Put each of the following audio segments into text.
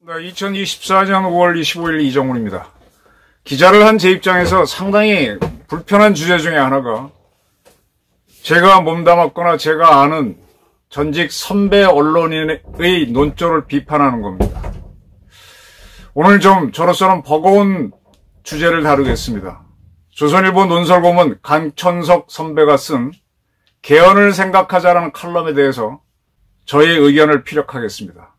네, 2024년 5월 25일 이정훈입니다. 기자를 한 제 입장에서 상당히 불편한 주제 중에 하나가 제가 몸담았거나 제가 아는 전직 선배 언론인의 논조를 비판하는 겁니다. 오늘 좀 저로서는 버거운 주제를 다루겠습니다. 조선일보 논설고문 강천석 선배가 쓴 개헌을 생각하자라는 칼럼에 대해서 저의 의견을 피력하겠습니다.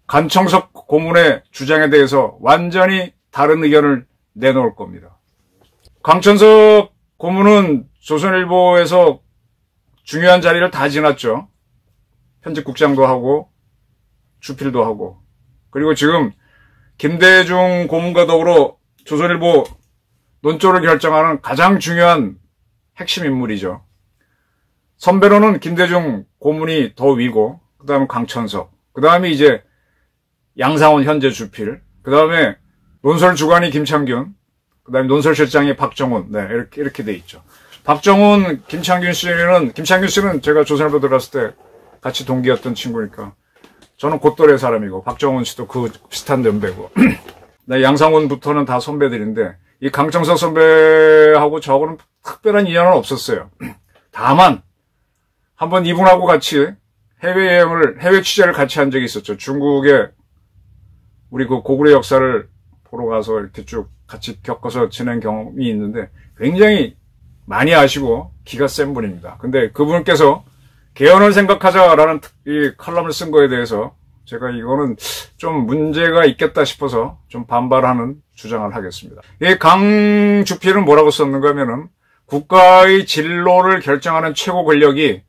강천석 고문의 주장에 대해서 완전히 다른 의견을 내놓을 겁니다. 강천석 고문은 조선일보에서 중요한 자리를 다 지났죠. 편집국장도 하고 주필도 하고, 그리고 지금 김대중 고문과 더불어 조선일보 논조를 결정하는 가장 중요한 핵심 인물이죠. 선배로는 김대중 고문이 더 위고, 그 다음에 강천석, 그 다음에 이제 양상훈 현재 주필, 그 다음에 논설 주관이 김창균, 그 다음에 논설실장이 박정훈, 네, 이렇게 돼 있죠. 박정훈, 김창균 씨는 제가 조선일보 들어갔을 때 같이 동기였던 친구니까 저는 곧또래 사람이고, 박정훈 씨도 그 비슷한 연배고, 네, 양상훈부터는 다 선배들인데, 이 강천석 선배하고 저하고는 특별한 인연은 없었어요. 다만, 한번 이분하고 같이 해외 취재를 같이 한 적이 있었죠. 중국에 우리 그 고구려 역사를 보러 가서 이렇게 쭉 같이 겪어서 지낸 경험이 있는데 굉장히 많이 아시고 기가 센 분입니다. 근데 그분께서 개헌을 생각하자라는 이 칼럼을 쓴 거에 대해서 제가 이거는 좀 문제가 있겠다 싶어서 좀 반발하는 주장을 하겠습니다. 이 강 주필은 뭐라고 썼는가 하면은 국가의 진로를 결정하는 최고 권력이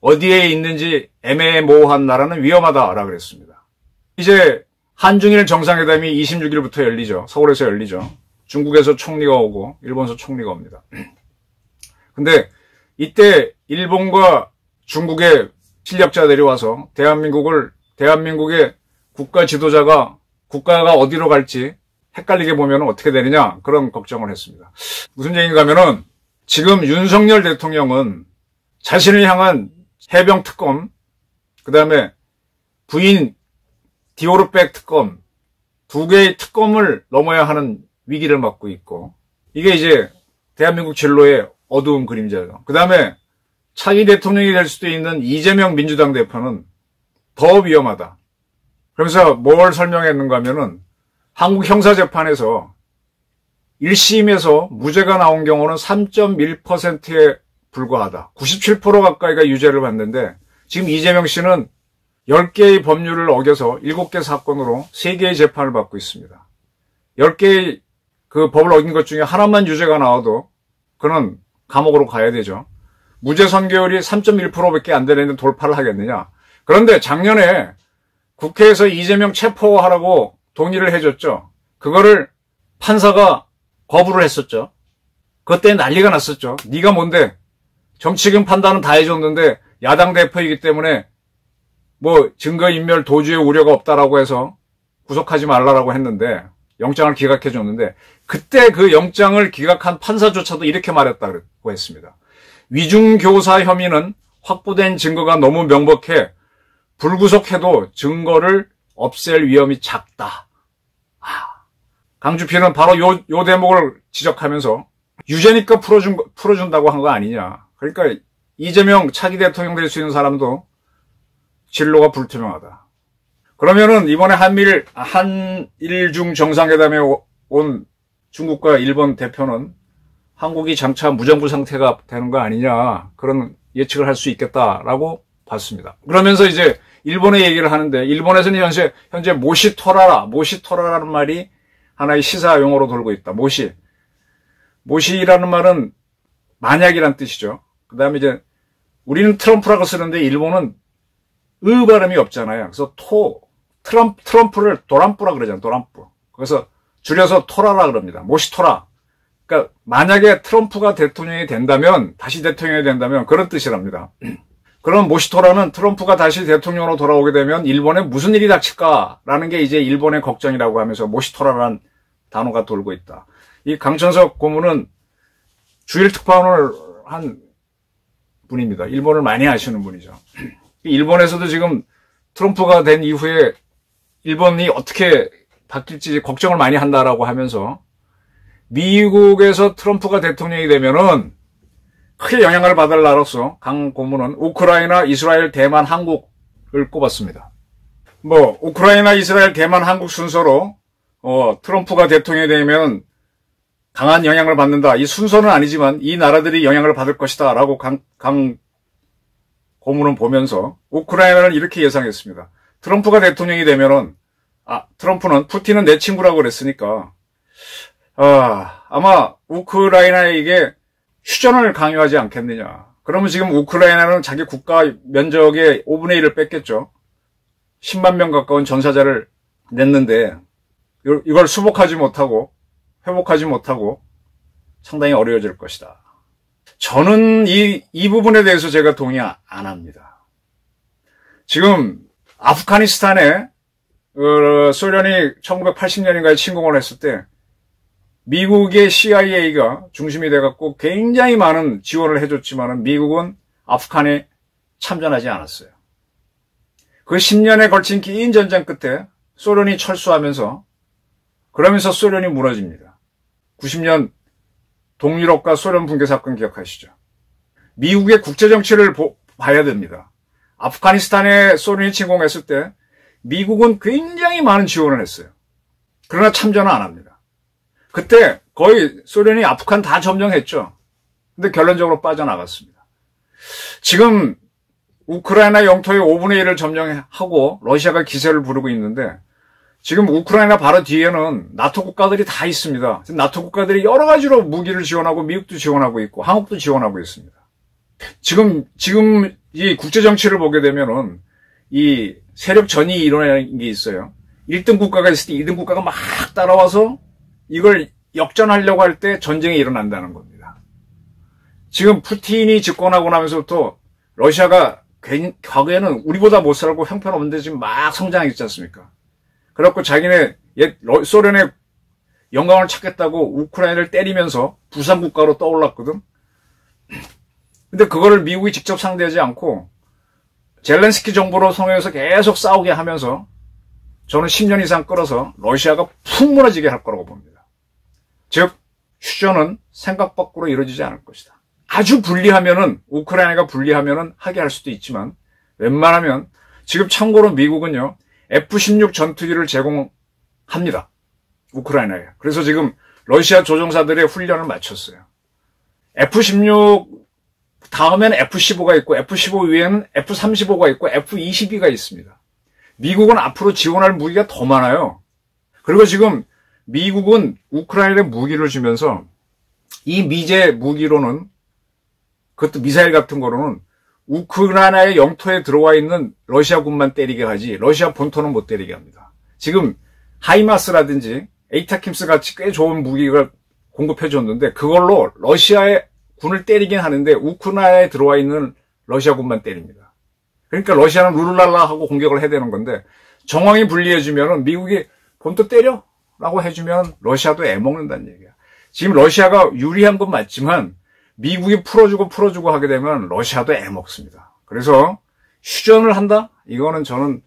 어디에 있는지 애매모호한 나라는 위험하다라고 그랬습니다. 이제 한중일 정상회담이 26일부터 열리죠. 서울에서 열리죠. 중국에서 총리가 오고 일본에서 총리가 옵니다. 근데 이때 일본과 중국의 실력자들이 와서 대한민국의 국가 지도자가 국가가 어디로 갈지 헷갈리게 보면 어떻게 되느냐, 그런 걱정을 했습니다. 무슨 얘기인가 하면은 지금 윤석열 대통령은 자신을 향한 해병 특검, 그 다음에 부인 디오르백 특검, 두 개의 특검을 넘어야 하는 위기를 맞고 있고, 이게 이제 대한민국 진로의 어두운 그림자죠. 그 다음에 차기 대통령이 될 수도 있는 이재명 민주당 대표는 더 위험하다. 그러면서 뭘 설명했는가 하면은 한국 형사재판에서 1심에서 무죄가 나온 경우는 3.1%에 불과하다. 97% 가까이가 유죄를 받는데 지금 이재명 씨는 10개의 법률을 어겨서 7개 사건으로 3개의 재판을 받고 있습니다. 10개의 그 법을 어긴 것 중에 하나만 유죄가 나와도 그는 감옥으로 가야 되죠. 무죄 선고율이 3.1%밖에 안 되는데 돌파를 하겠느냐. 그런데 작년에 국회에서 이재명 체포하라고 동의를 해줬죠. 그거를 판사가 거부를 했었죠. 그때 난리가 났었죠. 네가 뭔데? 정치금 판단은 다 해줬는데 야당 대표이기 때문에 뭐 증거인멸 도주의 우려가 없다라고 해서 구속하지 말라라고 했는데 영장을 기각해줬는데 그때 그 영장을 기각한 판사조차도 이렇게 말했다고 했습니다. 위중교사 혐의는 확보된 증거가 너무 명백해 불구속해도 증거를 없앨 위험이 작다. 강주필은 바로 요 대목을 지적하면서 유죄니까 풀어준다고 한 거 아니냐. 그러니까 이재명 차기 대통령 될 수 있는 사람도 진로가 불투명하다. 그러면은 이번에 한일중 정상회담에 온 중국과 일본 대표는 한국이 장차 무정부 상태가 되는 거 아니냐, 그런 예측을 할 수 있겠다라고 봤습니다. 그러면서 이제 일본의 얘기를 하는데 일본에서는 현재 모시토라라는 말이 하나의 시사 용어로 돌고 있다. 모시라는 말은 만약이란 뜻이죠. 그 다음에 이제 우리는 트럼프라고 쓰는데 일본은 으 발음이 없잖아요. 그래서 트럼프를 도람뿌라 그러잖아요. 도람뿌. 그래서 줄여서 토라라 그럽니다. 모시토라. 그러니까 만약에 트럼프가 대통령이 된다면, 다시 대통령이 된다면 그런 뜻이랍니다. 그럼 모시토라는 트럼프가 다시 대통령으로 돌아오게 되면 일본에 무슨 일이 닥칠까라는 게 이제 일본의 걱정이라고 하면서 모시토라라는 단어가 돌고 있다. 이 강천석 고문은 주일 특파원을 한 분입니다. 일본을 많이 아시는 분이죠. 일본에서도 지금 트럼프가 된 이후에 일본이 어떻게 바뀔지 걱정을 많이 한다라고 하면서 미국에서 트럼프가 대통령이 되면은 크게 영향을 받을 나라로서 강 고문은 우크라이나, 이스라엘, 대만, 한국을 꼽았습니다. 우크라이나, 이스라엘, 대만, 한국 순서로 트럼프가 대통령이 되면 강한 영향을 받는다. 이 순서는 아니지만 이 나라들이 영향을 받을 것이다 라고 강 고문은 보면서 우크라이나를 이렇게 예상했습니다. 트럼프가 대통령이 되면은 트럼프는 푸틴은 내 친구라고 그랬으니까 아마 우크라이나에게 휴전을 강요하지 않겠느냐. 그러면 지금 우크라이나는 자기 국가 면적의 5분의 1을 뺐겠죠. 10만 명 가까운 전사자를 냈는데 이걸 수복하지 못하고 회복하지 못하고 상당히 어려워질 것이다. 저는 이 부분에 대해서 제가 동의 안 합니다. 지금 아프가니스탄에 소련이 1980년인가에 침공을 했을 때 미국의 CIA가 중심이 돼갖고 굉장히 많은 지원을 해줬지만은 미국은 아프간에 참전하지 않았어요. 그 10년에 걸친 긴 전쟁 끝에 소련이 철수하면서 그러면서 소련이 무너집니다. 90년 동유럽과 소련 붕괴 사건 기억하시죠? 미국의 국제 정치를 봐야 됩니다. 아프가니스탄에 소련이 침공했을 때 미국은 굉장히 많은 지원을 했어요. 그러나 참전은 안 합니다. 그때 거의 소련이 아프간 다 점령했죠. 근데 결론적으로 빠져나갔습니다. 지금 우크라이나 영토의 5분의 1을 점령하고 러시아가 기세를 부르고 있는데 지금 우크라이나 바로 뒤에는 나토 국가들이 다 있습니다. 나토 국가들이 여러 가지로 무기를 지원하고 미국도 지원하고 있고 한국도 지원하고 있습니다. 지금 이 국제 정치를 보게 되면은 이 세력 전이 일어나는 게 있어요. 1등 국가가 있을 때 2등 국가가 막 따라와서 이걸 역전하려고 할 때 전쟁이 일어난다는 겁니다. 지금 푸틴이 집권하고 나면서부터 러시아가 과거에는 우리보다 못 살고 형편없는데 지금 막 성장했지 않습니까? 그래갖고 자기네 옛 소련의 영광을 찾겠다고 우크라이나를 때리면서 부산국가로 떠올랐거든. 근데 그거를 미국이 직접 상대하지 않고 젤렌스키 정부로 성행해서 계속 싸우게 하면서 저는 10년 이상 끌어서 러시아가 푹 무너지게 할 거라고 봅니다. 즉 휴전은 생각 밖으로 이루어지지 않을 것이다. 아주 불리하면은 우크라이나가 불리하면은 하게 할 수도 있지만 웬만하면 지금 참고로 미국은요 F-16 전투기를 제공합니다. 우크라이나에. 그래서 지금 러시아 조종사들의 훈련을 마쳤어요. F-16 다음엔 F-15가 있고 F-15 위에는 F-35가 있고 F-22가 있습니다. 미국은 앞으로 지원할 무기가 더 많아요. 그리고 지금 미국은 우크라이나에 무기를 주면서 이 미제 무기로는 그것도 미사일 같은 거로는 우크라이나의 영토에 들어와 있는 러시아군만 때리게 하지 러시아 본토는 못 때리게 합니다. 지금 하이마스라든지 에이타킴스 같이 꽤 좋은 무기를 공급해 줬는데 그걸로 러시아의 군을 때리긴 하는데 우크라이나에 들어와 있는 러시아군만 때립니다. 그러니까 러시아는 룰랄라 하고 공격을 해야 되는 건데 정황이 불리해지면은 미국이 본토 때려? 라고 해주면 러시아도 애먹는다는 얘기야. 지금 러시아가 유리한 건 맞지만 미국이 풀어주고 하게 되면 러시아도 애먹습니다. 그래서 휴전을 한다? 이거는 저는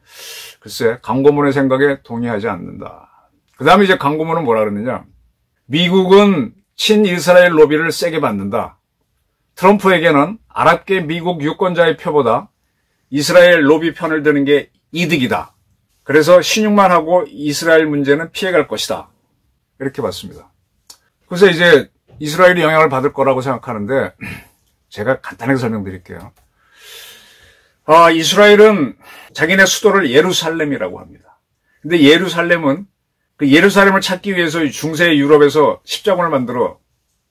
글쎄 강고문의 생각에 동의하지 않는다. 그 다음에 이제 강고문은 뭐라 그러느냐. 미국은 친이스라엘 로비를 세게 받는다. 트럼프에게는 아랍계 미국 유권자의 표보다 이스라엘 로비 편을 드는 게 이득이다. 그래서 신용만 하고 이스라엘 문제는 피해갈 것이다. 이렇게 봤습니다. 그래서 이제 이스라엘이 영향을 받을 거라고 생각하는데 제가 간단하게 설명드릴게요. 이스라엘은 자기네 수도를 예루살렘이라고 합니다. 근데 예루살렘은 그 예루살렘을 찾기 위해서 중세 유럽에서 십자군을 만들어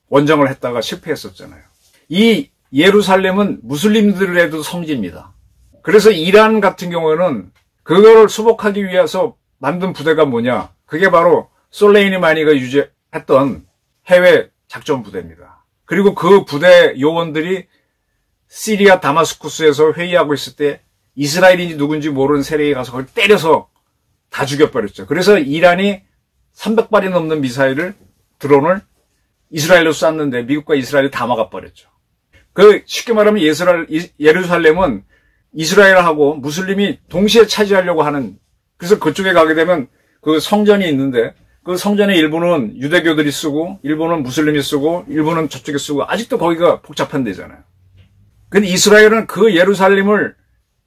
원정을 했다가 실패했었잖아요. 이 예루살렘은 무슬림들에도 성지입니다. 그래서 이란 같은 경우에는 그거를 수복하기 위해서 만든 부대가 뭐냐? 그게 바로 솔레이마니가 유지했던 해외 작전 부대입니다. 그리고 그 부대 요원들이 시리아 다마스쿠스에서 회의하고 있을 때 이스라엘인지 누군지 모르는 세력이 가서 그걸 때려서 다 죽여버렸죠. 그래서 이란이 300발이 넘는 미사일을 드론을 이스라엘로 쐈는데 미국과 이스라엘이 다 막아버렸죠. 쉽게 말하면 예루살렘은 이스라엘하고 무슬림이 동시에 차지하려고 하는, 그래서 그쪽에 가게 되면 그 성전이 있는데 그 성전의 일부는 유대교들이 쓰고 일부는 무슬림이 쓰고 일부는 저쪽에 쓰고 아직도 거기가 복잡한 데잖아요. 근데 이스라엘은 그 예루살렘을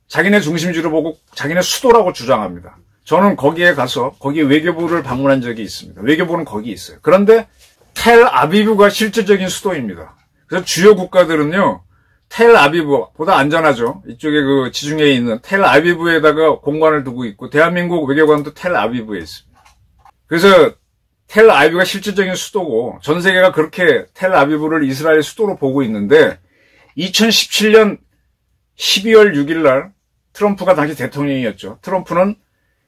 자기네 중심지로 보고 자기네 수도라고 주장합니다. 저는 거기에 가서 거기 외교부를 방문한 적이 있습니다. 외교부는 거기 있어요. 그런데 텔아비브가 실질적인 수도입니다. 그래서 주요 국가들은요, 텔아비브보다 안전하죠. 이쪽에 그 지중해에 있는 텔아비브에다가 공관을 두고 있고, 대한민국 외교관도 텔아비브에 있습니다. 그래서 텔아비브가 실질적인 수도고, 전 세계가 그렇게 텔아비브를 이스라엘 수도로 보고 있는데, 2017년 12월 6일 날 트럼프가 당시 대통령이었죠. 트럼프는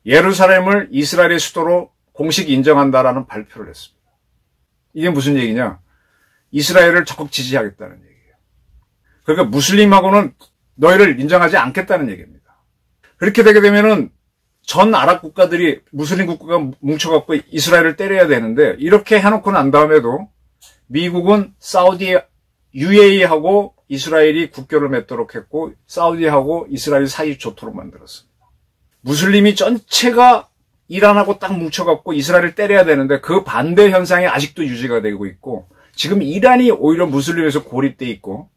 예루살렘을 이스라엘의 수도로 공식 인정한다라는 발표를 했습니다. 이게 무슨 얘기냐? 이스라엘을 적극 지지하겠다는 얘기예요. 그러니까 무슬림하고는 너희를 인정하지 않겠다는 얘기입니다. 그렇게 되게 되면은 전 아랍 국가들이 무슬림 국가가 뭉쳐갖고 이스라엘을 때려야 되는데, 이렇게 해놓고 난 다음에도 미국은 UAE하고 이스라엘이 국교를 맺도록 했고, 사우디하고 이스라엘 사이 좋도록 만들었습니다. 무슬림이 전체가 이란하고 딱 뭉쳐갖고 이스라엘을 때려야 되는데 그 반대 현상이 아직도 유지가 되고 있고, 지금 이란이 오히려 무슬림에서 고립돼 있고,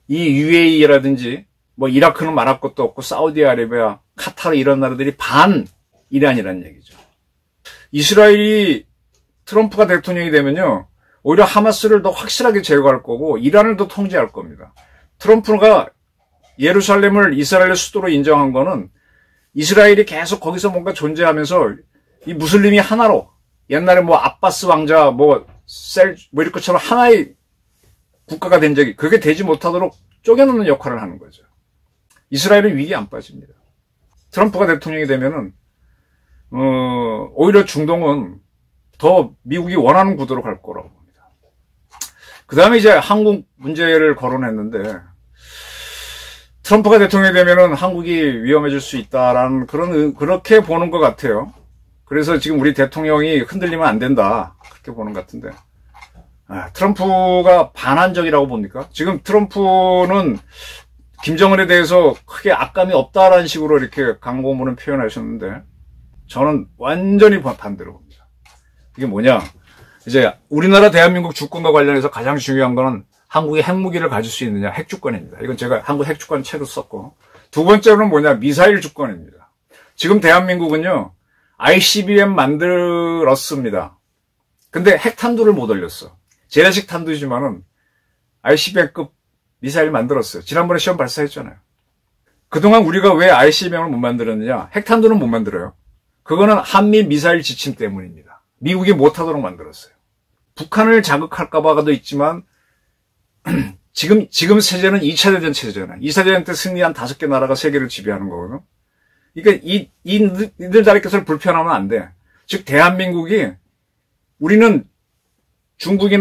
이 UAE라든지 뭐 이라크는 말할 것도 없고 사우디아라비아, 카타르 이런 나라들이 반 이란이라는 얘기죠. 이스라엘이 트럼프가 대통령이 되면요, 오히려 하마스를 더 확실하게 제거할 거고 이란을 더 통제할 겁니다. 트럼프가 예루살렘을 이스라엘의 수도로 인정한 거는 이스라엘이 계속 거기서 뭔가 존재하면서 이 무슬림이 하나로, 옛날에 뭐 아바스 왕자 뭐 이럴 것처럼 하나의 국가가 된 적이, 그게 되지 못하도록 쪼개놓는 역할을 하는 거죠. 이스라엘은 위기에 안 빠집니다. 트럼프가 대통령이 되면은 오히려 중동은 더 미국이 원하는 구도로 갈 거라고 봅니다. 그 다음에 이제 한국 문제를 거론했는데, 트럼프가 대통령이 되면은 한국이 위험해질 수 있다라는 그렇게 보는 것 같아요. 그래서 지금 우리 대통령이 흔들리면 안 된다, 그렇게 보는 것 같은데, 트럼프가 반한적이라고 봅니까? 지금 트럼프는 김정은에 대해서 크게 악감이 없다라는 식으로 이렇게 강공문을 표현하셨는데, 저는 완전히 반대로 봅니다. 이게 뭐냐? 이제 우리나라 대한민국 주권과 관련해서 가장 중요한 거는 한국이 핵무기를 가질 수 있느냐, 핵주권입니다. 이건 제가 한국 핵주권 책을 썼고, 두 번째로는 뭐냐, 미사일 주권입니다. 지금 대한민국은요, ICBM 만들었습니다. 근데 핵탄두를 못 올렸어. 재래식 탄두이지만은 ICBM급 미사일 만들었어요. 지난번에 시험 발사했잖아요. 그동안 우리가 왜 ICBM을 못 만들었느냐? 핵탄두는 못 만들어요. 그거는 한미 미사일 지침 때문입니다. 미국이 못하도록 만들었어요. 북한을 자극할까봐도 있지만, 지금 세제는 2차 대전 체제잖아요. 2차 대전 때 승리한 5개 나라가 세계를 지배하는 거거든요. 그러니까 이들 자리께서는 불편하면 안 돼. 즉, 대한민국이, 우리는 중국이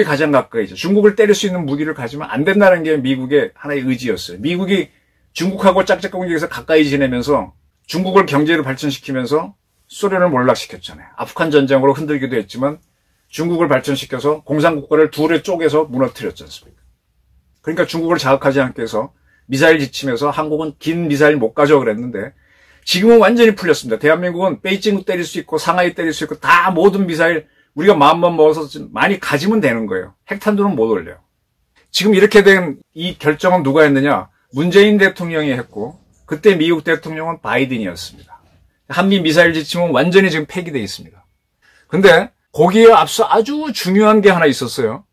가장 가까이죠. 중국을 때릴 수 있는 무기를 가지면 안 된다는 게 미국의 하나의 의지였어요. 미국이 중국하고 짝짝꿍지에서 가까이 지내면서 중국을 경제를 발전시키면서 소련을 몰락시켰잖아요. 아프간 전쟁으로 흔들기도 했지만 중국을 발전시켜서 공산국가를 둘에 쪼개서 무너뜨렸지 않습니까? 그러니까 중국을 자극하지 않게 해서 미사일 지침에서 한국은 긴 미사일 못 가져 그랬는데, 지금은 완전히 풀렸습니다. 대한민국은 베이징 때릴 수 있고 상하이 때릴 수 있고 다 모든 미사일 우리가 마음만 먹어서 많이 가지면 되는 거예요. 핵탄두는 못 올려요. 지금 이렇게 된 이 결정은 누가 했느냐? 문재인 대통령이 했고, 그때 미국 대통령은 바이든이었습니다. 한미 미사일 지침은 완전히 지금 폐기되어 있습니다. 근데 거기에 앞서 아주 중요한 게 하나 있었어요.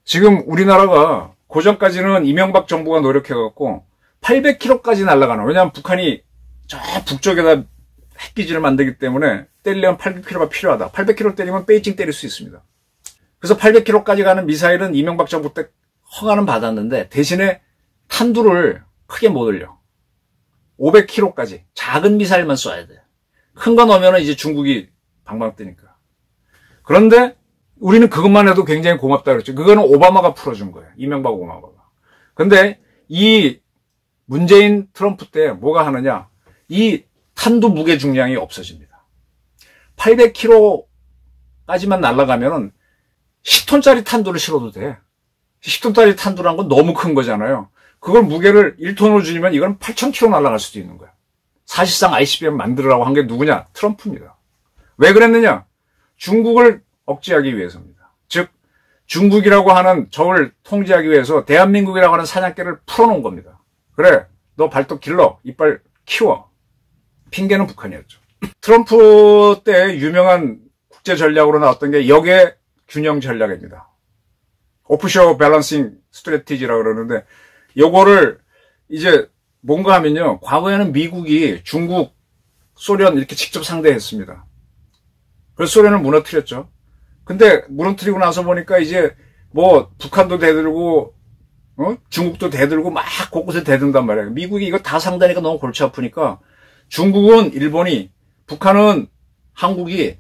지금 우리나라가 고전까지는 이명박 정부가 노력해갖고 800km까지 날아가는, 왜냐하면 북한이 저 북쪽에다 핵기지를 만들기 때문에 때리려면 800km가 필요하다. 800km 때리면 베이징 때릴 수 있습니다. 그래서 800km까지 가는 미사일은 이명박 정부 때 허가는 받았는데, 대신에 탄두를 크게 못 올려. 500km까지 작은 미사일만 쏴야 돼. 큰 거 넣으면 이제 중국이 방방 뜨니까. 그런데 우리는 그것만 해도 굉장히 고맙다 그랬죠. 그거는 오바마가 풀어준 거예요. 이명박 오바마가. 근데 이 문재인 트럼프 때 뭐가 하느냐? 이 탄두 무게 중량이 없어집니다. 800km까지만 날아가면은 10톤짜리 탄두를 실어도 돼. 10톤짜리 탄두란 건 너무 큰 거잖아요. 그걸 무게를 1톤으로 줄이면 이건 8,000km 날아갈 수도 있는 거야. 사실상 ICBM 만들으라고 한 게 누구냐? 트럼프입니다. 왜 그랬느냐? 중국을 억제하기 위해서입니다. 즉 중국이라고 하는 적을 통제하기 위해서 대한민국이라고 하는 사냥개를 풀어놓은 겁니다. 그래, 너 발톱 길러, 이빨 키워. 핑계는 북한이었죠. 트럼프 때 유명한 국제 전략으로 나왔던 게 역의 균형 전략입니다. 오프쇼어 밸런싱 스트래티지라고 그러는데, 요거를 이제 뭔가 하면요, 과거에는 미국이 중국, 소련 이렇게 직접 상대했습니다. 그래서 소련을 무너뜨렸죠. 근데 무너뜨리고 나서 보니까 이제 뭐 북한도 대들고 중국도 대들고 막 곳곳에 대든단 말이에요. 미국이 이거 다 상대하니까 너무 골치 아프니까 중국은 일본이, 북한은 한국이,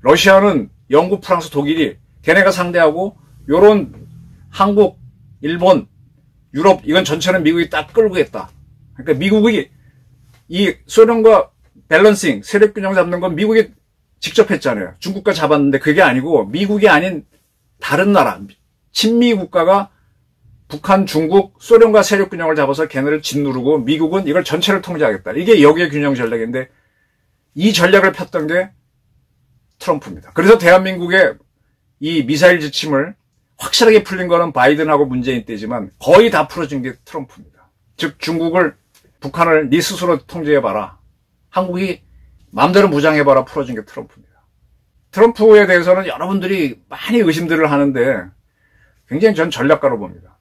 러시아는 영국, 프랑스, 독일이 걔네가 상대하고 요런 한국, 일본, 유럽 이건 전체는 미국이 딱 끌고 있다. 그러니까 미국이 이 소련과 밸런싱, 세력 균형 잡는 건 미국이 직접 했잖아요. 중국과 잡았는데 그게 아니고 미국이 아닌 다른 나라, 친미 국가가 북한, 중국, 소련과 세력 균형을 잡아서 걔네를 짓누르고 미국은 이걸 전체를 통제하겠다. 이게 역의 균형 전략인데 이 전략을 폈던 게 트럼프입니다. 그래서 대한민국의 이 미사일 지침을 확실하게 풀린 거는 바이든하고 문재인 때지만 거의 다 풀어진 게 트럼프입니다. 즉 중국을, 북한을 네 스스로 통제해봐라. 한국이 마음대로 무장해봐라. 풀어준 게 트럼프입니다. 트럼프에 대해서는 여러분들이 많이 의심들을 하는데 굉장히 전 전략가로 봅니다.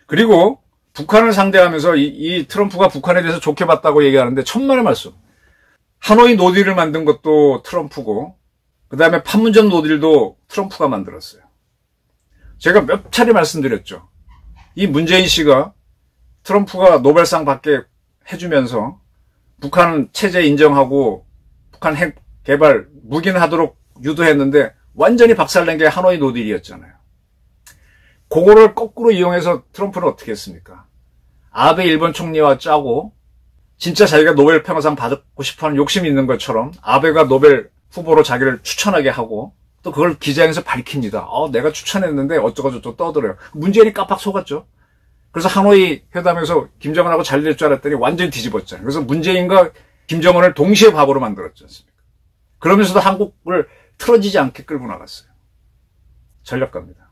그리고 북한을 상대하면서 이 트럼프가 북한에 대해서 좋게 봤다고 얘기하는데 천만의 말씀. 하노이 노딜을 만든 것도 트럼프고 그 다음에 판문점 노딜도 트럼프가 만들었어요. 제가 몇 차례 말씀드렸죠. 이 문재인 씨가 트럼프가 노벨상 받게 해주면서 북한 체제 인정하고 북한 핵 개발 묵인하도록 유도했는데 완전히 박살낸 게 하노이 노딜이었잖아요. 그거를 거꾸로 이용해서 트럼프는 어떻게 했습니까? 아베 일본 총리와 짜고 진짜 자기가 노벨 평화상 받고 싶어하는 욕심이 있는 것처럼 아베가 노벨 후보로 자기를 추천하게 하고 또 그걸 기자회견에서 밝힙니다. 내가 추천했는데 어쩌고저쩌고 떠들어요. 문재인이 깜빡 속았죠. 그래서 하노이 회담에서 김정은하고 잘 될 줄 알았더니 완전히 뒤집었잖아요. 그래서 문재인과 김정은을 동시에 바보로 만들었지 않습니까? 그러면서도 한국을 틀어지지 않게 끌고 나갔어요. 전략가입니다.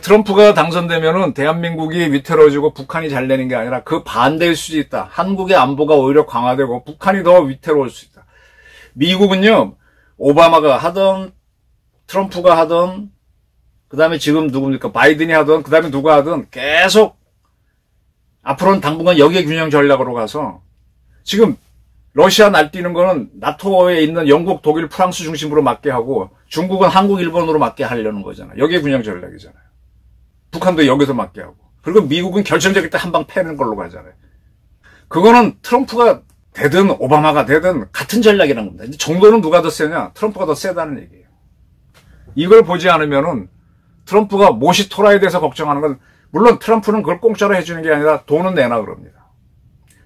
트럼프가 당선되면은 대한민국이 위태로워지고 북한이 잘 되는 게 아니라 그 반대일 수도 있다. 한국의 안보가 오히려 강화되고 북한이 더 위태로울 수 있다. 미국은요, 오바마가 하던, 트럼프가 하던, 그 다음에 지금 누굽니까? 바이든이 하던, 그 다음에 누가 하던 계속 앞으로는 당분간 역의 균형 전략으로 가서 지금 러시아 날뛰는 거는 나토에 있는 영국, 독일, 프랑스 중심으로 맞게 하고 중국은 한국, 일본으로 맞게 하려는 거잖아요. 역의 균형 전략이잖아요. 북한도 여기서 맞게 하고. 그리고 미국은 결정적일 때 한 방 패는 걸로 가잖아요. 그거는 트럼프가 되든 오바마가 되든 같은 전략이라는 겁니다. 근데 정도는 누가 더 세냐? 트럼프가 더 세다는 얘기예요. 이걸 보지 않으면은 트럼프가 못이 토라에 대해서 걱정하는 건 물론 트럼프는 그걸 공짜로 해주는 게 아니라 돈은 내놔 그럽니다.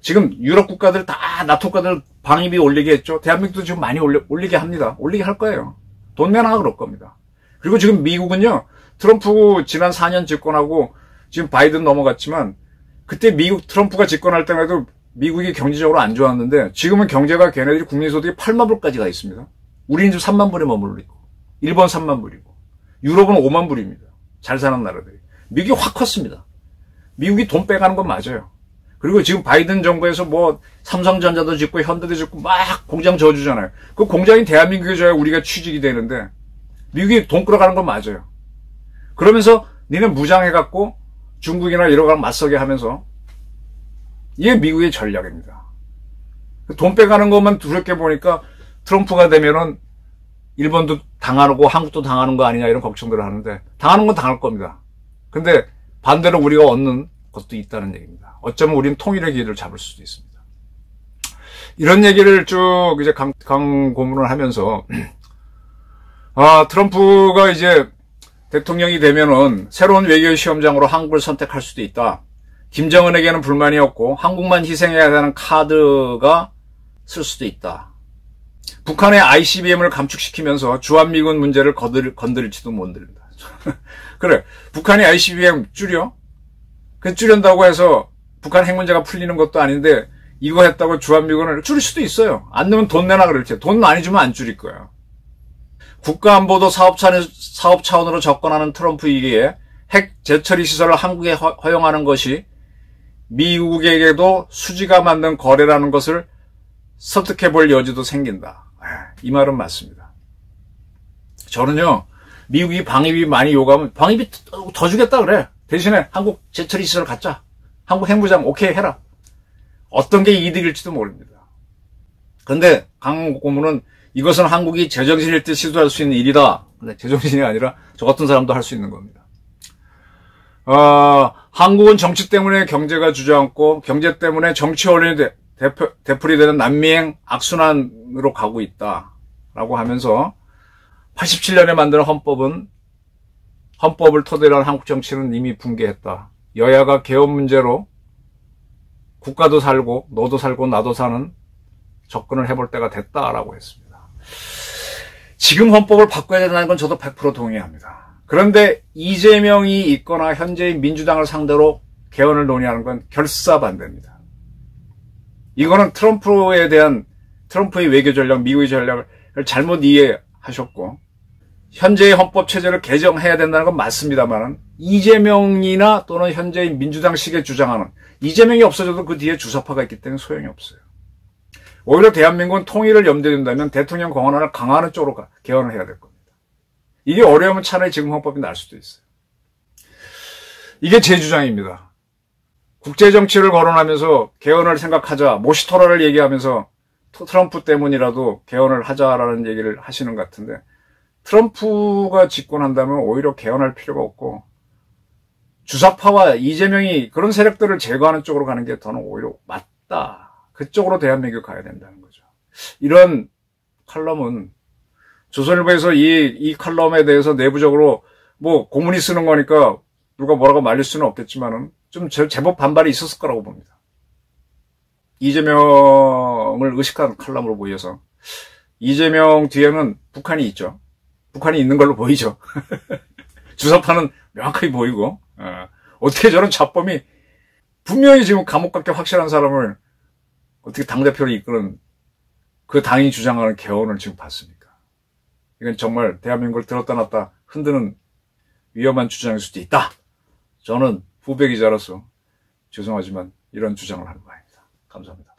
지금 유럽 국가들 다 나토 국가들 방위비 올리게 했죠. 대한민국도 지금 많이 올리게 합니다. 올리게 할 거예요. 돈 내놔 그럴 겁니다. 그리고 지금 미국은요. 트럼프 지난 4년 집권하고 지금 바이든 넘어갔지만 그때 미국 트럼프가 집권할 때만 해도 미국이 경제적으로 안 좋았는데 지금은 경제가 걔네들이 국민소득이 8만 불까지 가 있습니다. 우리는 지금 3만 불에 머물고 일본 3만 불이고 유럽은 5만 불입니다. 잘 사는 나라들이. 미국이 확 컸습니다. 미국이 돈 빼가는 건 맞아요. 그리고 지금 바이든 정부에서 뭐 삼성전자도 짓고 현대도 짓고 막 공장 지어주잖아요. 그 공장이 대한민국에 줘야 우리가 취직이 되는데 미국이 돈 끌어가는 건 맞아요. 그러면서 니네 무장해갖고 중국이나 이런 거랑 맞서게 하면서 이게 미국의 전략입니다. 돈 빼가는 것만 두렵게 보니까 트럼프가 되면은 일본도 당하고 한국도 당하는 거 아니냐 이런 걱정들을 하는데 당하는 건 당할 겁니다. 근데 반대로 우리가 얻는 것도 있다는 얘기입니다. 어쩌면 우리는 통일의 기회를 잡을 수도 있습니다. 이런 얘기를 쭉 이제 강고문을 하면서 트럼프가 이제 대통령이 되면은 새로운 외교 시험장으로 한국을 선택할 수도 있다. 김정은에게는 불만이 없고 한국만 희생해야 되는 카드가 쓸 수도 있다. 북한의 ICBM을 감축시키면서 주한미군 문제를 건드릴지도 모른다. 그래, 북한이 ICBM 줄여? 그 줄인다고 해서 북한 핵 문제가 풀리는 것도 아닌데 이거 했다고 주한미군을 줄일 수도 있어요. 안 넣으면 돈 내나 그럴지. 돈 많이 주면 안 줄일 거야. 국가안보도 사업 차원으로 접근하는 트럼프이기에 핵 재처리 시설을 한국에 허용하는 것이 미국에게도 수지가 맞는 거래라는 것을 설득해 볼 여지도 생긴다. 이 말은 맞습니다. 저는요, 미국이 방위비 많이 요구하면 방위비 더 주겠다 그래. 대신에 한국 재처리 시설 갖자. 한국 핵무장 오케이 해라. 어떤 게 이득일지도 모릅니다. 그런데 강 고문은 이것은 한국이 제정신일 때 시도할 수 있는 일이다. 근데 제정신이 아니라 저 같은 사람도 할 수 있는 겁니다. 한국은 정치 때문에 경제가 주저앉고 경제 때문에 정치 언론이 되풀이되는 난미행 악순환으로 가고 있다라고 하면서 87년에 만든 헌법을 토대로 한 한국 정치는 이미 붕괴했다. 여야가 개헌 문제로 국가도 살고 너도 살고 나도 사는 접근을 해볼 때가 됐다라고 했습니다. 지금 헌법을 바꿔야 된다는 건 저도 100% 동의합니다. 그런데 이재명이 있거나 현재의 민주당을 상대로 개헌을 논의하는 건 결사반대입니다. 이거는 트럼프의 외교 전략, 미국의 전략을 잘못 이해하셨고 현재의 헌법 체제를 개정해야 된다는 건 맞습니다만 이재명이나 또는 현재의 민주당식의 주장하는 이재명이 없어져도 그 뒤에 주사파가 있기 때문에 소용이 없어요. 오히려 대한민국은 통일을 염두에 둔다면 대통령 권한을 강화하는 쪽으로 개헌을 해야 될 겁니다. 이게 어려우면 차라리 지금 헌법이 나을 수도 있어요. 이게 제 주장입니다. 국제정치를 거론하면서 개헌을 생각하자, 모시토라를 얘기하면서 트럼프 때문이라도 개헌을 하자라는 얘기를 하시는 것 같은데 트럼프가 집권한다면 오히려 개헌할 필요가 없고 주사파와 이재명이 그런 세력들을 제거하는 쪽으로 가는 게 더는 오히려 맞다. 그쪽으로 대한민국이 가야 된다는 거죠. 이런 칼럼은 조선일보에서 이 칼럼에 대해서 내부적으로 뭐 고문이 쓰는 거니까 누가 뭐라고 말릴 수는 없겠지만은 좀 제법 반발이 있었을 거라고 봅니다. 이재명을 의식한 칼럼으로 보여서 이재명 뒤에는 북한이 있죠. 북한이 있는 걸로 보이죠. 주사파는 명확하게 보이고 어떻게 저런 잡범이 분명히 지금 감옥 갈 게 확실한 사람을 어떻게 당대표를 이끄는 그 당이 주장하는 개헌을 지금 봤습니까? 이건 정말 대한민국을 들었다 놨다 흔드는 위험한 주장일 수도 있다. 저는 후배 기자로서 죄송하지만 이런 주장을 하는 바입니다. 감사합니다.